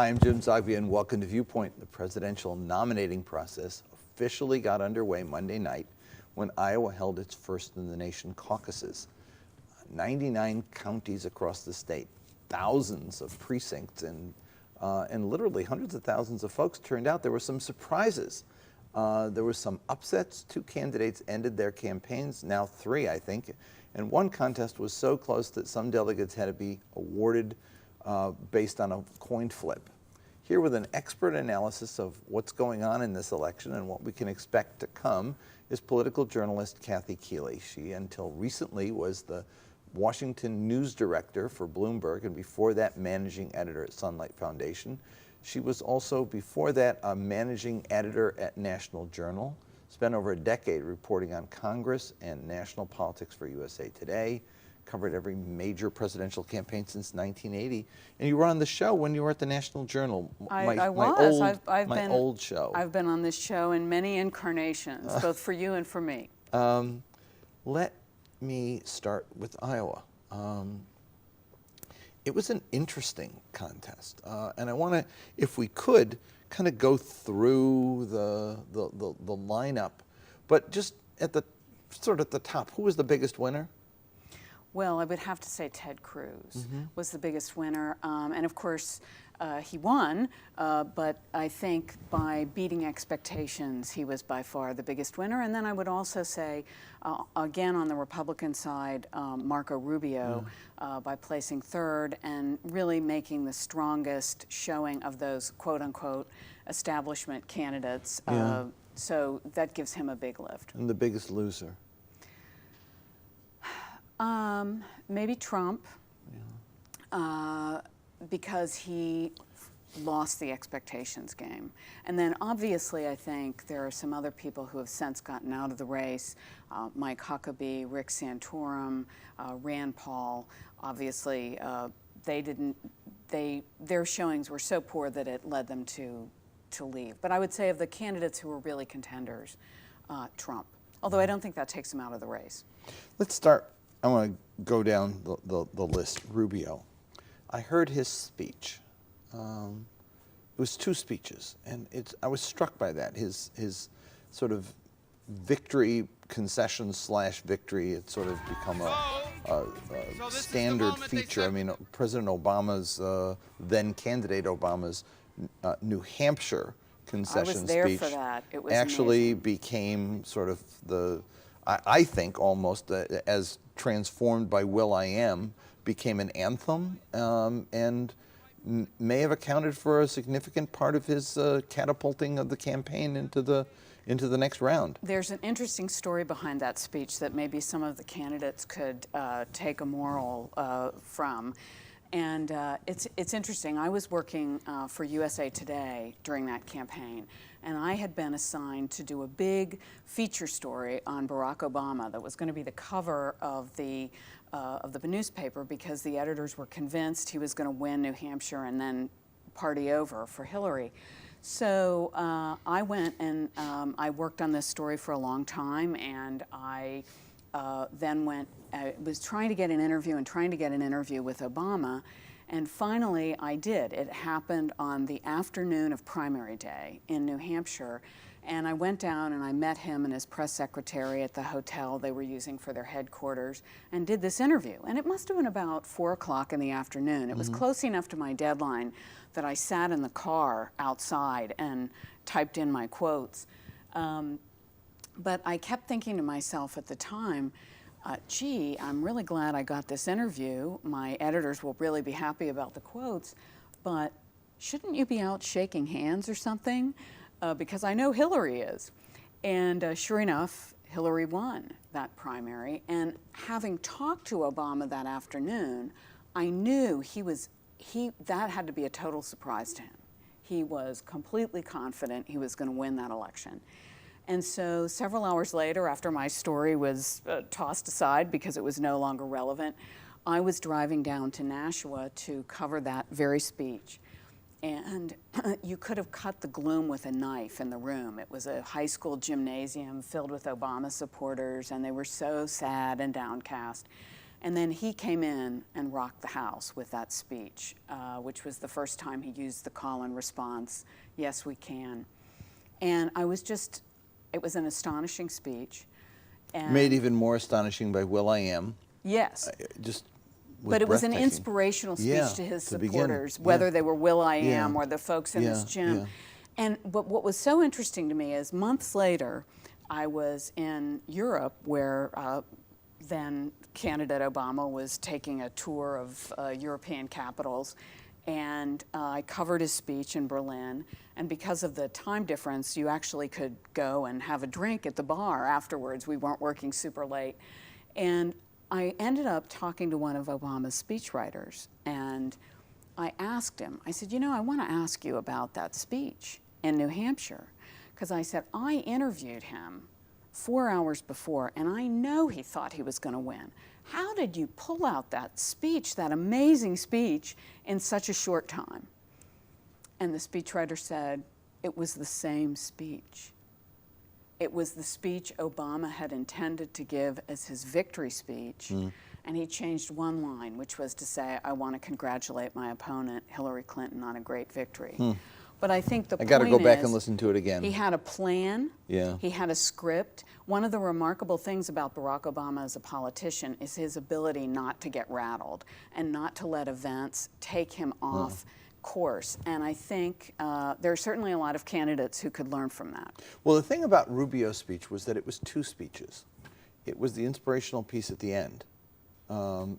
Hi, I'm Jim Zogby, and welcome to Viewpoint. The presidential nominating process officially got underway Monday night when Iowa held its first-in-the-nation caucuses. 99 counties across the state, thousands of precincts, and literally hundreds of thousands of folks turned out. There were some surprises. There were some upsets. 2 candidates ended their campaigns, now 3, I think. And one contest was so close that some delegates had to be awarded based on a coin flip. Here with an expert analysis of what's going on in this election and what we can expect to come is political journalist Kathy Keeley. She, until recently, was the Washington news director for Bloomberg, and before that, managing editor at Sunlight Foundation. She was also, before that, a managing editor at National Journal, spent over a decade reporting on Congress and national politics for USA Today, covered every major presidential campaign since 1980. And you were on the show when you were at the National Journal. I was. My old show. I've been on this show in many incarnations, both for you and for me. Let me start with Iowa. It was an interesting contest, and I want to, if we could, kind of go through the lineup, but just at the top, who was the biggest winner? Well, I would have to say Ted Cruz was the biggest winner, and of course he won, but I think by beating expectations he was by far the biggest winner. And then I would also say, again on the Republican side, Marco Rubio by placing 3rd and really making the strongest showing of those quote-unquote establishment candidates. So that gives him a big lift. And the biggest loser? Maybe Trump, because he lost the expectations game. And then obviously I think there are some other people who have since gotten out of the race, Mike Huckabee, Rick Santorum, Rand Paul. Obviously their showings were so poor that it led them to leave. But I would say of the candidates who were really contenders, Trump. Although I don't think that takes him out of the race. Let's start. I want to go down the list. Rubio. I heard his speech. It was 2 speeches, and I was struck by that. His sort of victory, concession / victory. It's sort of become a standard feature. I mean, President Obama's, then candidate Obama's New Hampshire concession speech. I was there for that. It was actually amazing. Became sort of I think almost as transformed by Will.I.am, became an anthem, and may have accounted for a significant part of his catapulting of the campaign into the next round. There's an interesting story behind that speech that maybe some of the candidates could take a moral from. And it's interesting. I was working for USA Today during that campaign, and I had been assigned to do a big feature story on Barack Obama that was going to be the cover of the newspaper, because the editors were convinced he was going to win New Hampshire and then party over for Hillary. So I went and I worked on this story for a long time, and I then was trying to get an interview with Obama, and finally I did. It happened on the afternoon of primary day in New Hampshire, and I went down and I met him and his press secretary at the hotel they were using for their headquarters and did this interview. And it must have been about 4 o'clock in the afternoon. It was close enough to my deadline that I sat in the car outside and typed in my quotes. But I kept thinking to myself at the time, gee, I'm really glad I got this interview. My editors will really be happy about the quotes, but shouldn't you be out shaking hands or something? Because I know Hillary is. And sure enough, Hillary won that primary. And having talked to Obama that afternoon, I knew that had to be a total surprise to him. He was completely confident he was going to win that election. And so several hours later, after my story was tossed aside because it was no longer relevant, I was driving down to Nashua to cover that very speech. And you could have cut the gloom with a knife in the room. It was a high school gymnasium filled with Obama supporters, and they were so sad and downcast. And then he came in and rocked the House with that speech, which was the first time he used the call and response, yes, we can. And I was just, it was an astonishing speech. And Made even more astonishing by Will.i.am. yes. Just But it was an breathtaking. inspirational speech Yeah, to his to begin. supporters, Yeah. whether they were Will.i.am Yeah. or the folks in his Yeah, gym. yeah. But what was so interesting to me is months later, I was in Europe where then candidate Obama was taking a tour of European capitals, and I covered his speech in Berlin. And because of the time difference, you actually could go and have a drink at the bar afterwards. We weren't working super late. And I ended up talking to one of Obama's speechwriters, and I asked him, I said, you know, I want to ask you about that speech in New Hampshire, because I said, I interviewed him 4 hours before, and I know he thought he was going to win. How did you pull out that speech, that amazing speech, in such a short time? And the speechwriter said, it was the same speech. It was the speech Obama had intended to give as his victory speech, and he changed one line, which was to say, I want to congratulate my opponent, Hillary Clinton, on a great victory. But I think the I got to go point back is, and listen to it again. he had a plan. Yeah. He had a script. One of the remarkable things about Barack Obama as a politician is his ability not to get rattled and not to let events take him off course. And I think there are certainly a lot of candidates who could learn from that. Well, the thing about Rubio's speech was that it was two speeches. It was the inspirational piece at the end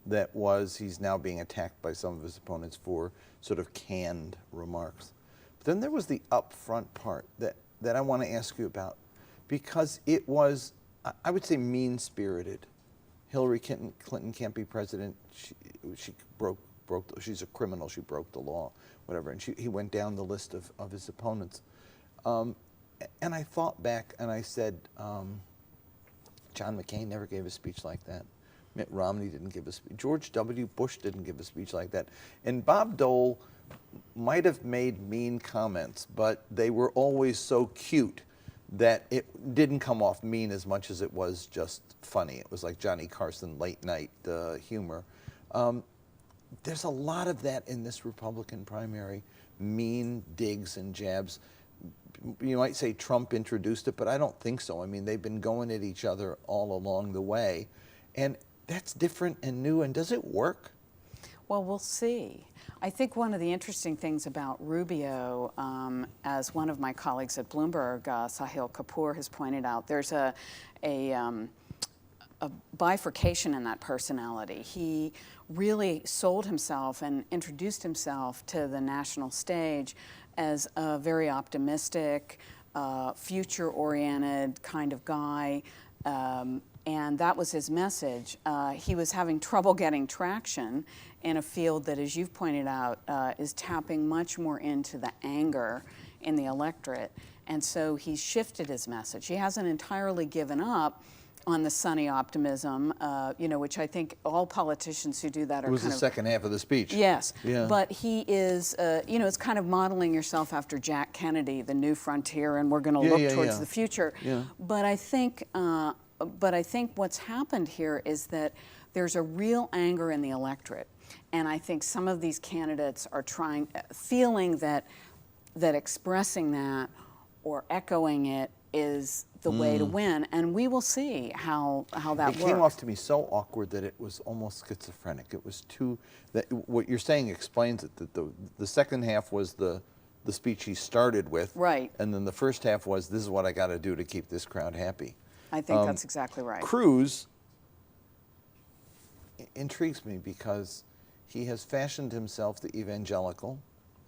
that was, he's now being attacked by some of his opponents for sort of canned remarks. But then there was the upfront part that I want to ask you about, because it was, I would say, mean-spirited. Hillary Clinton can't be president. She broke, she's a criminal, she broke the law, whatever. And he went down the list of his opponents. And I thought back and I said, John McCain never gave a speech like that. Mitt Romney didn't give a speech. George W. Bush didn't give a speech like that. And Bob Dole might have made mean comments, but they were always so cute that it didn't come off mean as much as it was just funny. It was like Johnny Carson late night humor. There's a lot of that in this Republican primary, mean digs and jabs. You might say Trump introduced it, but I don't think so. I mean, they've been going at each other all along the way. And that's different and new, and does it work? Well, we'll see. I think one of the interesting things about Rubio, as one of my colleagues at Bloomberg, Sahil Kapoor, has pointed out, there's a bifurcation in that personality. He really sold himself and introduced himself to the national stage as a very optimistic, future-oriented kind of guy, and that was his message. He was having trouble getting traction in a field that, as you've pointed out, is tapping much more into the anger in the electorate, and so he shifted his message. He hasn't entirely given up on the sunny optimism, you know, which I think all politicians who do that are It was kind the of, second half of the speech. yes, Yeah. but he is, you know, it's kind of modeling yourself after Jack Kennedy, the new frontier, and we're going to look towards the future. Yeah. But I think what's happened here is that there's a real anger in the electorate, and I think some of these candidates are feeling that expressing that or echoing it is the way to win, and we will see how that works. It came off to me so awkward that it was almost schizophrenic. It was too, what you're saying explains it, that the second half was the speech he started with, right, and then the first half was, this is what I got to do to keep this crowd happy. I think that's exactly right. Cruzz intrigues me because he has fashioned himself the evangelical.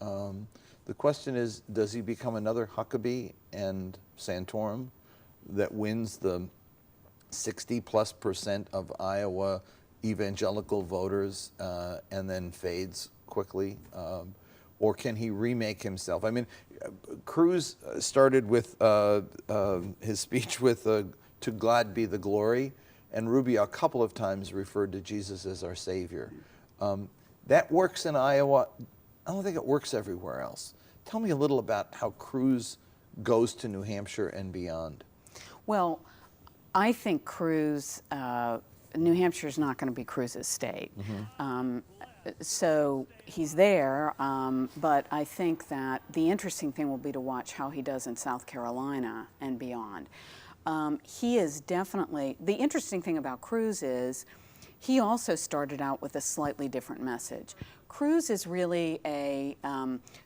The question is, does he become another Huckabee and Santorum that wins the 60+% of Iowa evangelical voters and then fades quickly? Or can he remake himself? I mean, Cruzz started with his speech with "To God be the glory," and Rubio a couple of times referred to Jesus as our Savior. That works in Iowa. I don't think it works everywhere else. Tell me a little about how Cruzz goes to New Hampshire and beyond. Well, I think Cruzz New Hampshire is not going to be Cruz's state. So he's there, but I think that the interesting thing will be to watch how he does in South Carolina and beyond. He is definitely, the interesting thing about Cruz is he also started out with a slightly different message. Cruz is really a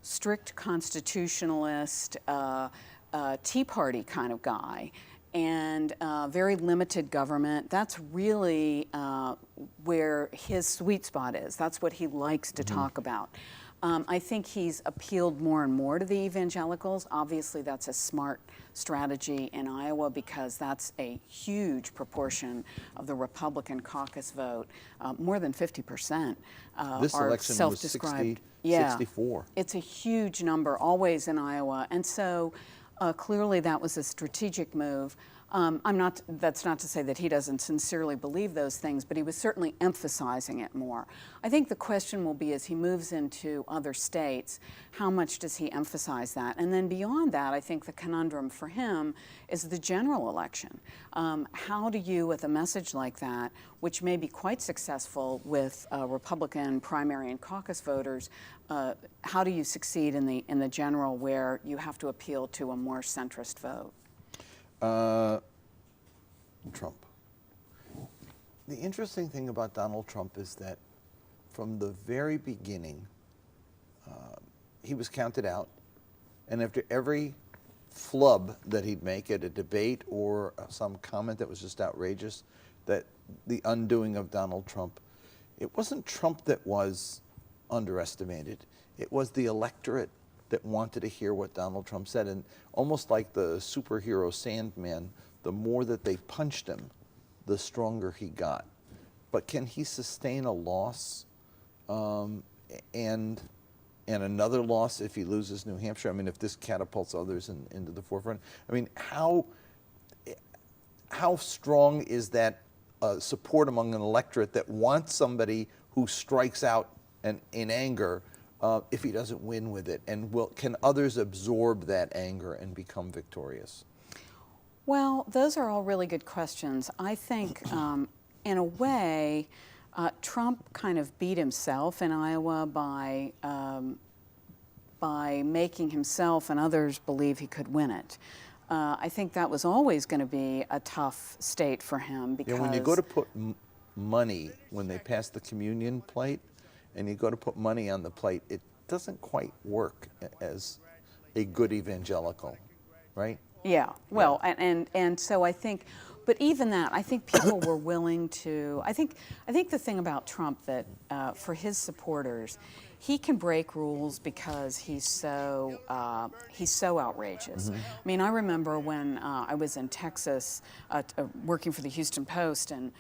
strict constitutionalist, Tea Party kind of guy, and very limited government. That's really where his sweet spot is. That's what he likes to talk about. I think he's appealed more and more to the evangelicals. Obviously, that's a smart strategy in Iowa because that's a huge proportion of the Republican caucus vote. More than 50% This are election was self-described. 64. It's a huge number, always in Iowa, and so clearly that was a strategic move. That's not to say that he doesn't sincerely believe those things, but he was certainly emphasizing it more. I think the question will be as he moves into other states, how much does he emphasize that? And then beyond that, I think the conundrum for him is the general election. How do you, with a message like that, which may be quite successful with Republican primary and caucus voters, how do you succeed in the general where you have to appeal to a more centrist vote? Trump. The interesting thing about Donald Trump is that from the very beginning, he was counted out, and after every flub that he'd make at a debate or some comment that was just outrageous, that the undoing of Donald Trump, it wasn't Trump that was underestimated. It was the electorate that wanted to hear what Donald Trump said. And almost like the superhero Sandman, the more that they punched him, the stronger he got. But can he sustain a loss and another loss if he loses New Hampshire? I mean, if this catapults others into the forefront. I mean, how strong is that support among an electorate that wants somebody who strikes out in anger if he doesn't win with it? And can others absorb that anger and become victorious? Well, those are all really good questions. I think, in a way, Trump kind of beat himself in Iowa by making himself and others believe he could win it. I think that was always going to be a tough state for him because when you go to put money, when they pass the communion plate, and you go to put money on the plate, it doesn't quite work as a good evangelical, right? Yeah, well, and so I think, but even that, I think people were willing to, I think the thing about Trump that for his supporters, he can break rules because he's so outrageous. I mean, I remember when I was in Texas working for the Houston Post, and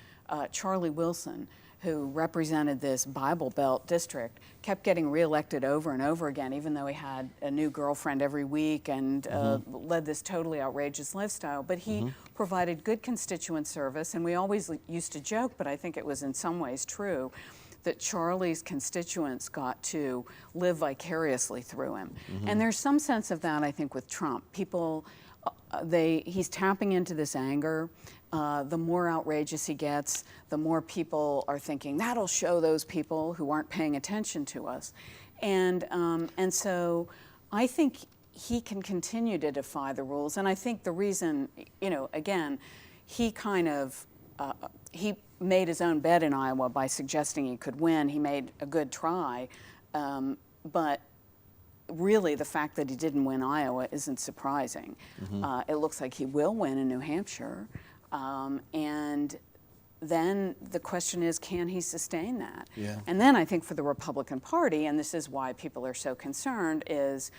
Charlie Wilson, who represented this Bible Belt district, kept getting reelected over and over again, even though he had a new girlfriend every week and led this totally outrageous lifestyle. But he provided good constituent service, and we always used to joke, but I think it was in some ways true, that Charlie's constituents got to live vicariously through him. And there's some sense of that, I think, with Trump. People, he's tapping into this anger. The more outrageous he gets, the more people are thinking, that'll show those people who aren't paying attention to us. And so I think he can continue to defy the rules. And I think the reason, again, he kind of, he made his own bet in Iowa by suggesting he could win. He made a good try. But really, the fact that he didn't win Iowa isn't surprising. It looks like he will win in New Hampshire. And then the question is, can he sustain that? Yeah. And then I think for the Republican Party, and this is why people are so concerned, is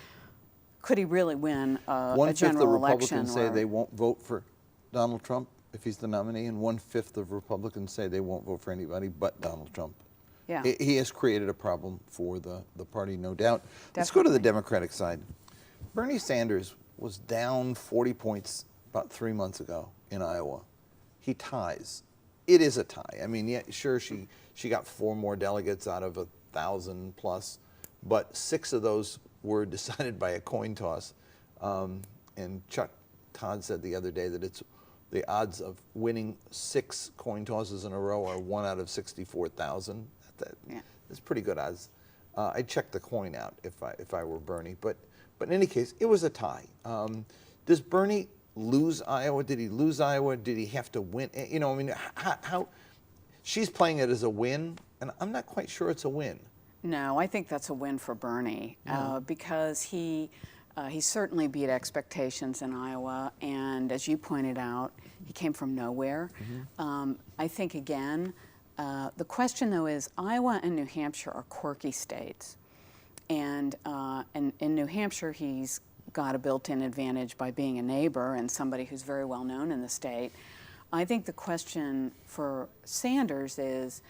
could he really win a general election? 1/5 of Republicans say they won't vote for Donald Trump if he's the nominee, and 1/5 of Republicans say they won't vote for anybody but Donald Trump. Yeah. He has created a problem for the party, no doubt. Let's go to the Democratic side. Bernie Sanders was down 40 points about 3 months ago in Iowa. He ties. It is a tie. I mean, yeah, sure, she got 4 more delegates out of 1,000 plus, but 6 of those were decided by a coin toss. And Chuck Todd said the other day that it's the odds of winning 6 coin tosses in a row are 1 out of 64,000. That's pretty good odds. I'd check the coin out if I were Bernie, but in any case, it was a tie. Does Bernie lose Iowa? Did he lose Iowa? Did he have to win? You know, I mean, how she's playing it as a win, and I'm not quite sure it's a win. No, I think that's a win for Bernie because he certainly beat expectations in Iowa, and as you pointed out, he came from nowhere. I think again, the question though is Iowa and New Hampshire are quirky states, and in New Hampshire he's got a built-in advantage by being a neighbor and somebody who's very well known in the state. I think the question for Sanders is,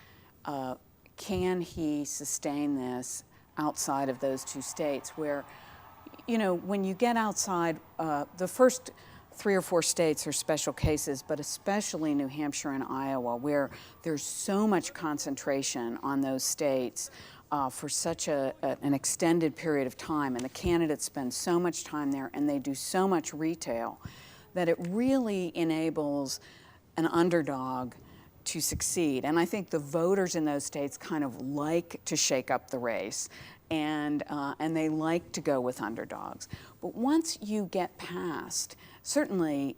can he sustain this outside of those 2 states where, you know, when you get outside, the first 3 or 4 states are special cases, but especially New Hampshire and Iowa, where there's so much concentration on those states for such an extended period of time, and the candidates spend so much time there and they do so much retail that it really enables an underdog to succeed. And I think the voters in those states kind of like to shake up the race, and they like to go with underdogs. But once you get past, certainly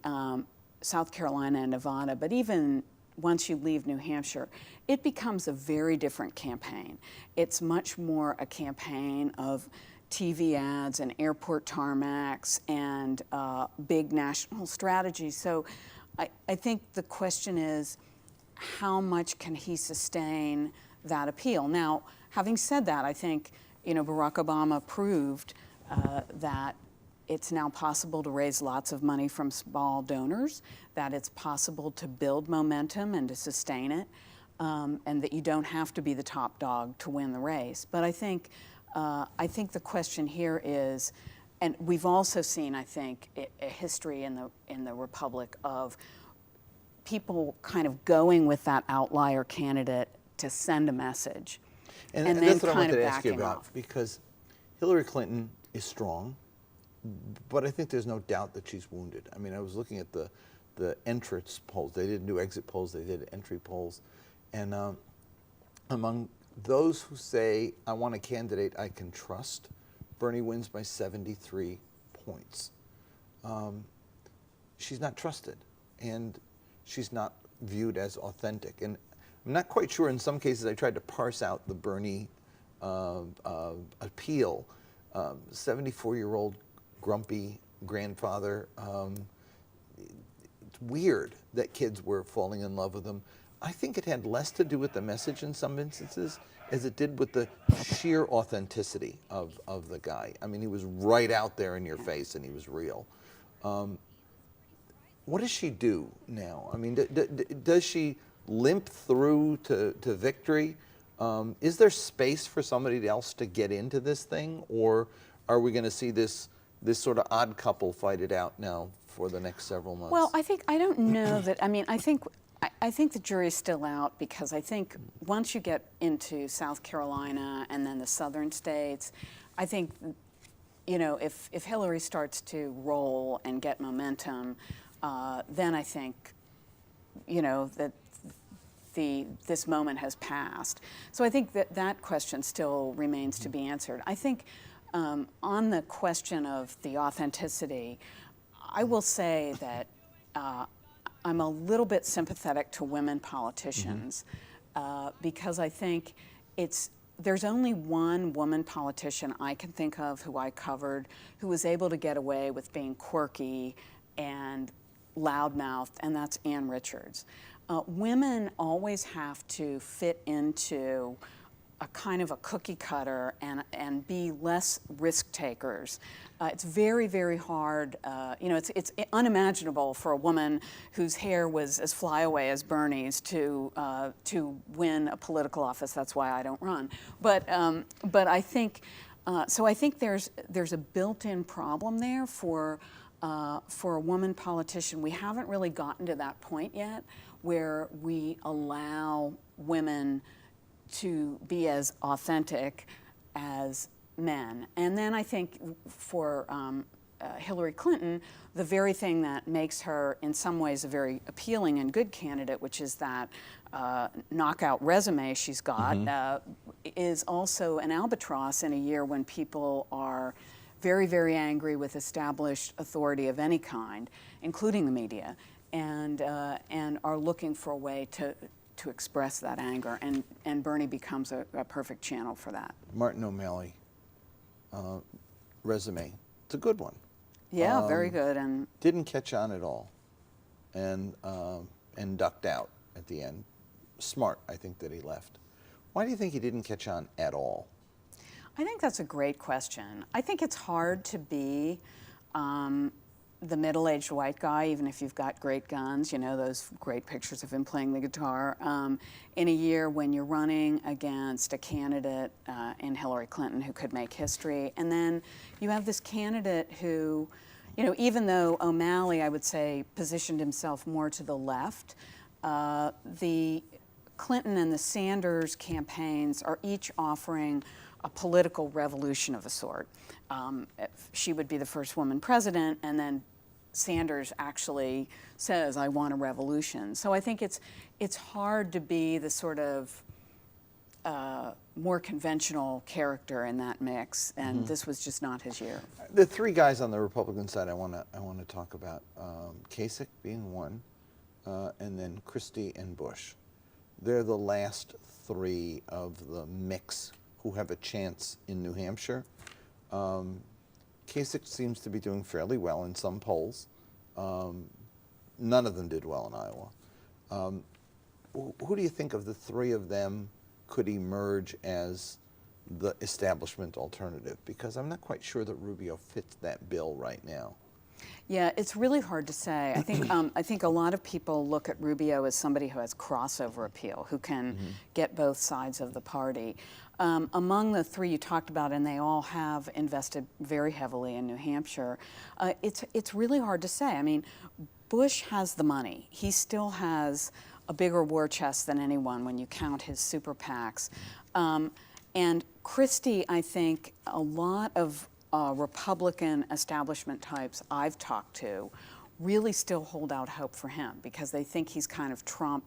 South Carolina and Nevada, but even once you leave New Hampshire, it becomes a very different campaign. It's much more a campaign of TV ads and airport tarmacs and big national strategies. So I think the question is, how much can he sustain that appeal? Now, having said that, I think, you know, Barack Obama proved that it's now possible to raise lots of money from small donors, that it's possible to build momentum and to sustain it, and that you don't have to be the top dog to win the race. But I think the question here is, and we've also seen, I think, a history in the Republic of people kind of going with that outlier candidate to send a message, and then that's what I kind wanted of to ask you backing about, off. because Hillary Clinton is strong, but I think there's no doubt that she's wounded. I mean, I was looking at the entrance polls. They didn't do exit polls, they did entry polls. And among those who say, I want a candidate I can trust, Bernie wins by 73 points. She's not trusted, and she's not viewed as authentic. And I'm not quite sure, in some cases I tried to parse out the Bernie appeal. 74-year-old grumpy grandfather. It's weird that kids were falling in love with him. I think it had less to do with the message in some instances as it did with the sheer authenticity of the guy. I mean, he was right out there in your face and he was real. What does she do now? I mean, does she limp through to victory? Is there space for somebody else to get into this thing, or are we going to see this sort of odd couple fight it out now for the next several months? Well, I don't know that. I mean, I think the jury's still out, because I think once you get into South Carolina and then the southern states, I think, you know, if Hillary starts to roll and get momentum, then I think, you know, that this moment has passed. So I think that question still remains to be answered. I think on the question of the authenticity, I will say that I'm a little bit sympathetic to women politicians, because I think there's only one woman politician I can think of who I covered who was able to get away with being quirky and loudmouthed, and that's Ann Richards. Women always have to fit into a kind of a cookie cutter and be less risk takers. It's very, very hard. You know, it's unimaginable for a woman whose hair was as flyaway as Bernie's to win a political office. That's why I don't run. But I think so. I think there's a built-in problem there for a woman politician. We haven't really gotten to that point yet, where we allow women to be as authentic as men. And then I think for Hillary Clinton, the very thing that makes her in some ways a very appealing and good candidate, which is that knockout resume she's got, is also an albatross in a year when people are very, very angry with established authority of any kind, including the media, and are looking for a way to express that anger, and Bernie becomes a perfect channel for that. Martin OMalley, resume, it's a good one. Yeah, very good. And didn't catch on at all, and ducked out at the end. Smart, I think, that he left. Why do you think he didn't catch on at all? I think that's a great question. I think it's hard to be the middle-aged white guy, even if you've got great guns, you know, those great pictures of him playing the guitar, in a year when you're running against a candidate in Hillary Clinton who could make history. And then you have this candidate who, you know, even though OMalley, I would say, positioned himself more to the left, the Clinton and the Sanders campaigns are each offering a political revolution of a sort. She would be the first woman president, and then Sanders actually says, I want a revolution. So I think it's hard to be the sort of more conventional character in that mix, and this was just not his year. The three guys on the Republican side I want to talk about, Kasich being one, and then Christie and Bush. They're the last three of the mix who have a chance in New Hampshire. Kasich seems to be doing fairly well in some polls. None of them did well in Iowa. Who do you think of the three of them could emerge as the establishment alternative? Because I'm not quite sure that Rubio fits that bill right now. Yeah, it's really hard to say. I think a lot of people look at Rubio as somebody who has crossover appeal, who can get both sides of the party. Among the three you talked about, and they all have invested very heavily in New Hampshire, it's really hard to say. I mean, Bush has the money. He still has a bigger war chest than anyone when you count his super PACs. And Christie, I think a lot of Republican establishment types I've talked to really still hold out hope for him because they think he's kind of Trump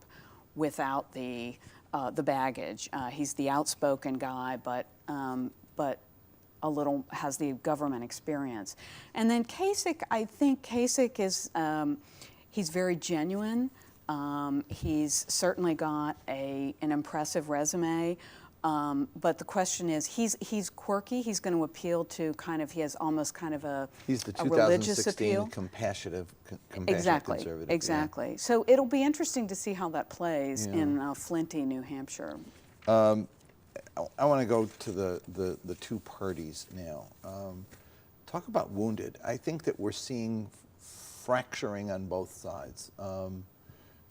without the baggage. He's the outspoken guy, but a little has the government experience. And then Kasich, I think Kasich is he's very genuine. He's certainly got an impressive resume. But the question is, he's quirky. He's going to appeal to he has almost kind of a He's the religious 2016 appeal. compassionate conservative. Exactly. Yeah. So it'll be interesting to see how that plays in Flinty, New Hampshire. I want to go to the two parties now. Talk about wounded. I think that we're seeing fracturing on both sides.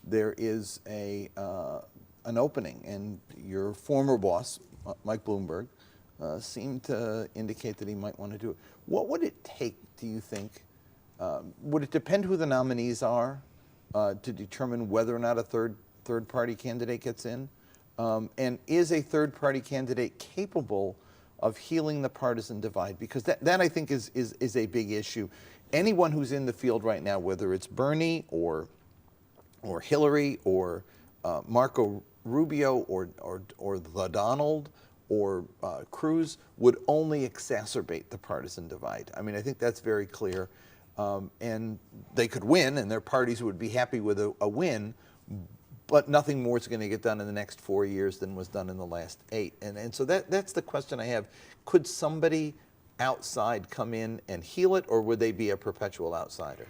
There is an opening, and your former boss, Mike Bloomberg, seemed to indicate that he might want to do it. What would it take, do you think? Would it depend who the nominees are to determine whether or not a third party candidate gets in? And is a third party candidate capable of healing the partisan divide? Because that I think is a big issue. Anyone who's in the field right now, whether it's Bernie or Hillary or Marco Rubio or the Donald or Cruz, would only exacerbate the partisan divide. I mean, I think that's very clear. And they could win, and their parties would be happy with a win, but nothing more is going to get done in the next 4 years than was done in the last 8. And so that's the question I have. Could somebody outside come in and heal it, or would they be a perpetual outsider?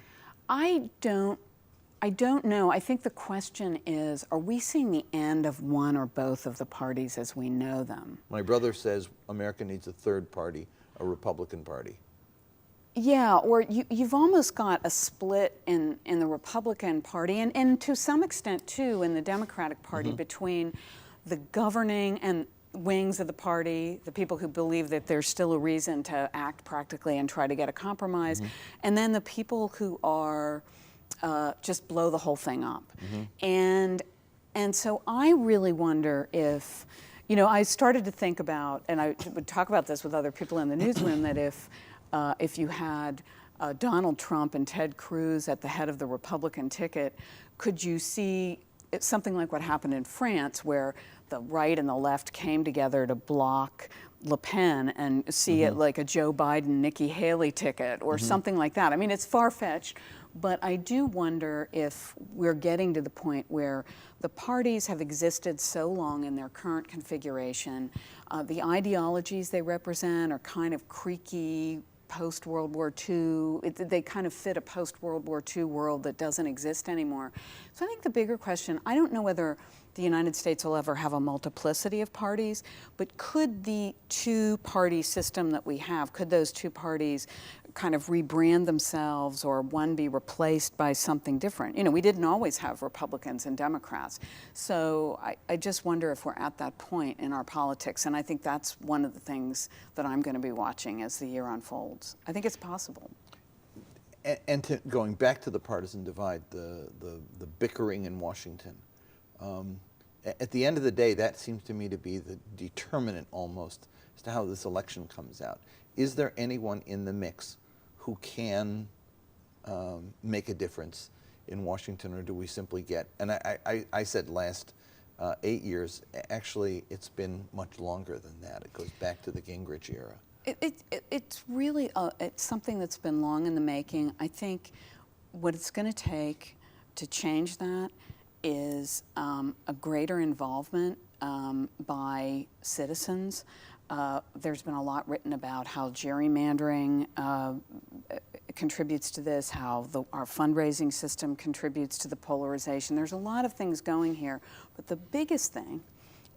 I don't know. I think the question is, are we seeing the end of one or both of the parties as we know them? My brother says America needs a third party, a Republican Party. Yeah, or you've almost got a split in the Republican Party, and to some extent, too, in the Democratic Party, between the governing and wings of the party, the people who believe that there's still a reason to act practically and try to get a compromise, and then the people who are just blow the whole thing up. And so I really wonder if, I started to think about, and I would talk about this with other people in the newsroom, that if you had Donald Trump and Ted Cruz at the head of the Republican ticket, could you see something like what happened in France, where the right and the left came together to block Le Pen and see it like a Joe Biden, Nikki Haley ticket or something like that? I mean, it's far-fetched, but I do wonder if we're getting to the point where the parties have existed so long in their current configuration, the ideologies they represent are kind of creaky, post-World War II. They kind of fit a post-World War II world that doesn't exist anymore. So I think the bigger question, I don't know whether the United States will ever have a multiplicity of parties, but could the two-party system that we have, could those two parties kind of rebrand themselves, or one be replaced by something different? You know, we didn't always have Republicans and Democrats. So I just wonder if we're at that point in our politics, and I think that's one of the things that I'm going to be watching as the year unfolds. I think it's possible. And going back to the partisan divide, the bickering in Washington, at the end of the day, that seems to me to be the determinant almost as to how this election comes out. Is there anyone in the mix who can make a difference in Washington, or do we simply get, and I said last 8 years, actually it's been much longer than that. It goes back to the Gingrich era. It's really, it's something that's been long in the making. I think what it's going to take to change that is a greater involvement by citizens. There's been a lot written about how gerrymandering contributes to this, how our fundraising system contributes to the polarization. There's a lot of things going here, but the biggest thing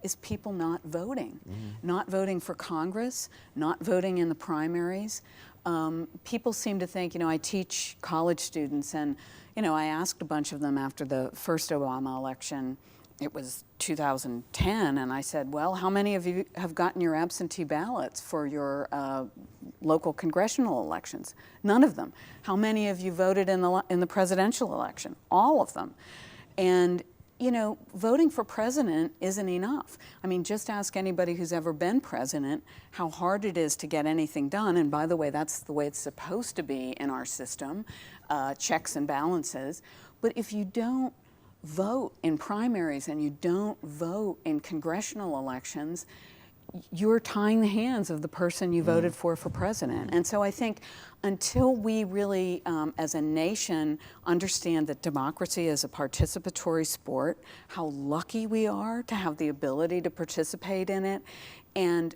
is people not voting. Not voting for Congress, not voting in the primaries. People seem to think, you know, I teach college students, and, you know, I asked a bunch of them after the first Obama election, it was 2010, and I said, well, how many of you have gotten your absentee ballots for your local congressional elections? None of them. How many of you voted in the presidential election? All of them. And, you know, voting for president isn't enough. I mean, just ask anybody who's ever been president how hard it is to get anything done. And by the way, that's the way it's supposed to be in our system, checks and balances. But if you don't vote in primaries and you don't vote in congressional elections, you're tying the hands of the person you voted for president. And so I think until we really, as a nation, understand that democracy is a participatory sport, how lucky we are to have the ability to participate in it, and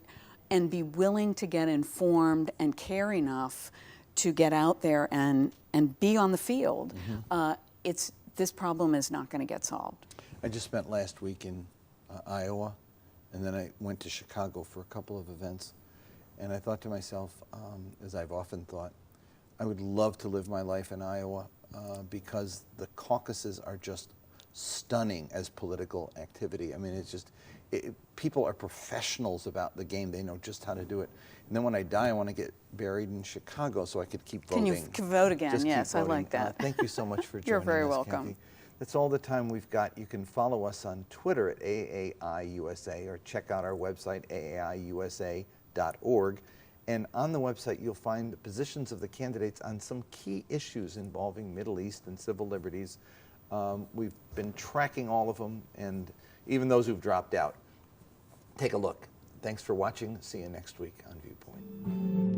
be willing to get informed and care enough to get out there and be on the field, this problem is not going to get solved. I just spent last week in Iowa, and then I went to Chicago for a couple of events. And I thought to myself, as I've often thought, I would love to live my life in Iowa because the caucuses are just stunning as political activity. I mean, it's just, people are professionals about the game. They know just how to do it. And then when I die, I want to get buried in Chicago so I could keep voting. Can you vote again? Just yes, I like that. Thank you so much for joining us. You're very welcome. Kathy. That's all the time we've got. You can follow us on Twitter at AAIUSA, or check out our website, aaiusa.org. And on the website, you'll find the positions of the candidates on some key issues involving Middle East and civil liberties. We've been tracking all of them, and even those who've dropped out. Take a look. Thanks for watching. See you next week on Viewpoint.